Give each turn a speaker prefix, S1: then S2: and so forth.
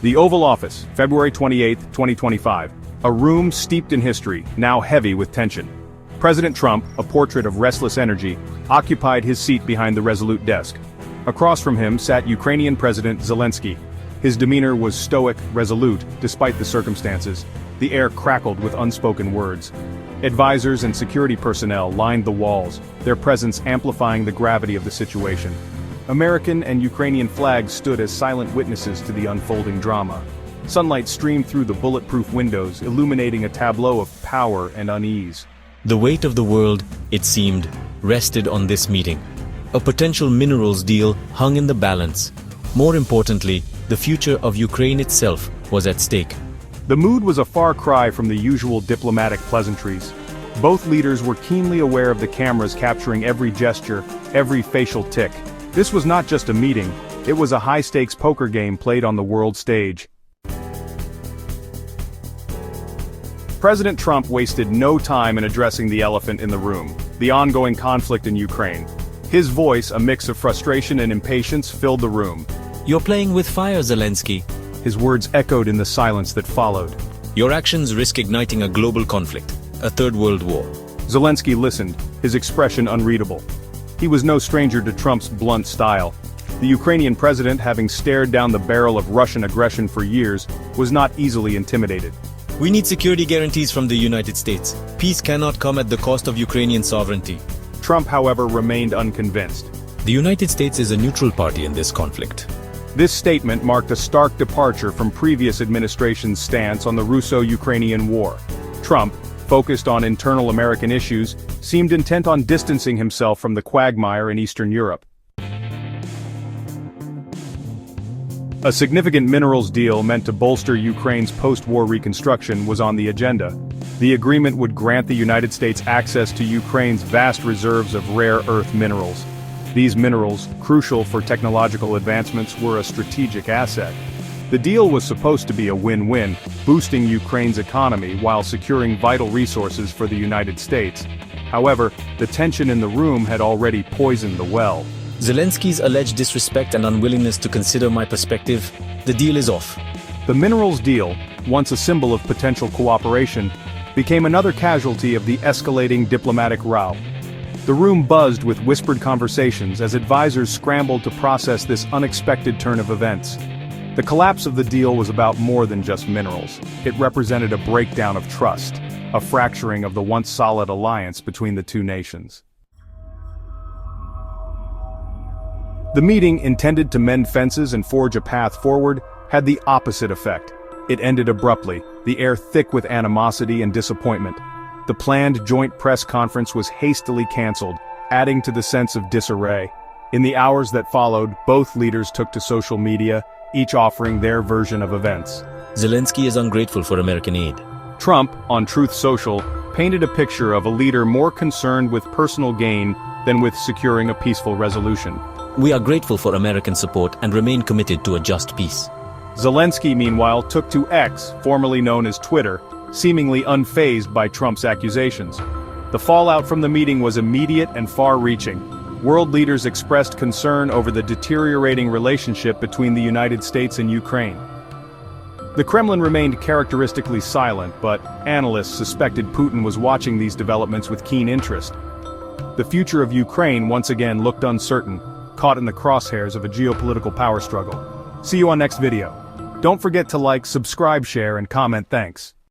S1: The Oval Office, February 28, 2025. A room steeped in history, now heavy with tension. President Trump, a portrait of restless energy, occupied his seat behind the Resolute Desk. Across from him sat Ukrainian President Zelenskyy. His demeanor was stoic, resolute, despite the circumstances. The air crackled with unspoken words. Advisors and security personnel lined the walls, their presence amplifying the gravity of the situation. American and Ukrainian flags stood as silent witnesses to the unfolding drama. Sunlight streamed through the bulletproof windows, illuminating a tableau of power and unease.
S2: The weight of the world, it seemed, rested on this meeting. A potential minerals deal hung in the balance. More importantly, the future of Ukraine itself was at stake.
S1: The mood was a far cry from the usual diplomatic pleasantries. Both leaders were keenly aware of the cameras capturing every gesture, every facial tick. This was not just a meeting, it was a high-stakes poker game played on the world stage. President Trump wasted no time in addressing the elephant in the room, the ongoing conflict in Ukraine. His voice, a mix of frustration and impatience, filled the room.
S2: "You're playing with fire, Zelenskyy."
S1: His words echoed in the silence that followed.
S2: "Your actions risk igniting a global conflict, a third world war."
S1: Zelenskyy listened, his expression unreadable. He was no stranger to Trump's blunt style. The Ukrainian president, having stared down the barrel of Russian aggression for years, was not easily intimidated.
S2: "We need security guarantees from the United States. Peace cannot come at the cost of Ukrainian sovereignty."
S1: Trump, however, remained unconvinced.
S2: "The United States is a neutral party in this conflict."
S1: This statement marked a stark departure from previous administrations' stance on the Russo-Ukrainian war. Trump, focused on internal American issues, seemed intent on distancing himself from the quagmire in Eastern Europe. A significant minerals deal meant to bolster Ukraine's post-war reconstruction was on the agenda. The agreement would grant the United States access to Ukraine's vast reserves of rare earth minerals. These minerals, crucial for technological advancements, were a strategic asset. The deal was supposed to be a win-win, boosting Ukraine's economy while securing vital resources for the United States. However, the tension in the room had already poisoned the well.
S2: "Zelenskyy's alleged disrespect and unwillingness to consider my perspective, the deal is off."
S1: The minerals deal, once a symbol of potential cooperation, became another casualty of the escalating diplomatic row. The room buzzed with whispered conversations as advisors scrambled to process this unexpected turn of events. The collapse of the deal was about more than just minerals. It represented a breakdown of trust, a fracturing of the once solid alliance between the two nations. The meeting, intended to mend fences and forge a path forward, had the opposite effect. It ended abruptly, the air thick with animosity and disappointment. The planned joint press conference was hastily cancelled, adding to the sense of disarray. In the hours that followed, both leaders took to social media, each offering their version of events.
S2: "Zelenskyy is ungrateful for American aid."
S1: Trump, on Truth Social, painted a picture of a leader more concerned with personal gain than with securing a peaceful resolution.
S2: "We are grateful for American support and remain committed to a just peace."
S1: Zelenskyy, meanwhile, took to X, formerly known as Twitter, seemingly unfazed by Trump's accusations. The fallout from the meeting was immediate and far-reaching. World leaders expressed concern over the deteriorating relationship between the United States and Ukraine. The Kremlin remained characteristically silent, but analysts suspected Putin was watching these developments with keen interest. The future of Ukraine once again looked uncertain, caught in the crosshairs of a geopolitical power struggle. See you on next video. Don't forget to like, subscribe, share, and comment. Thanks.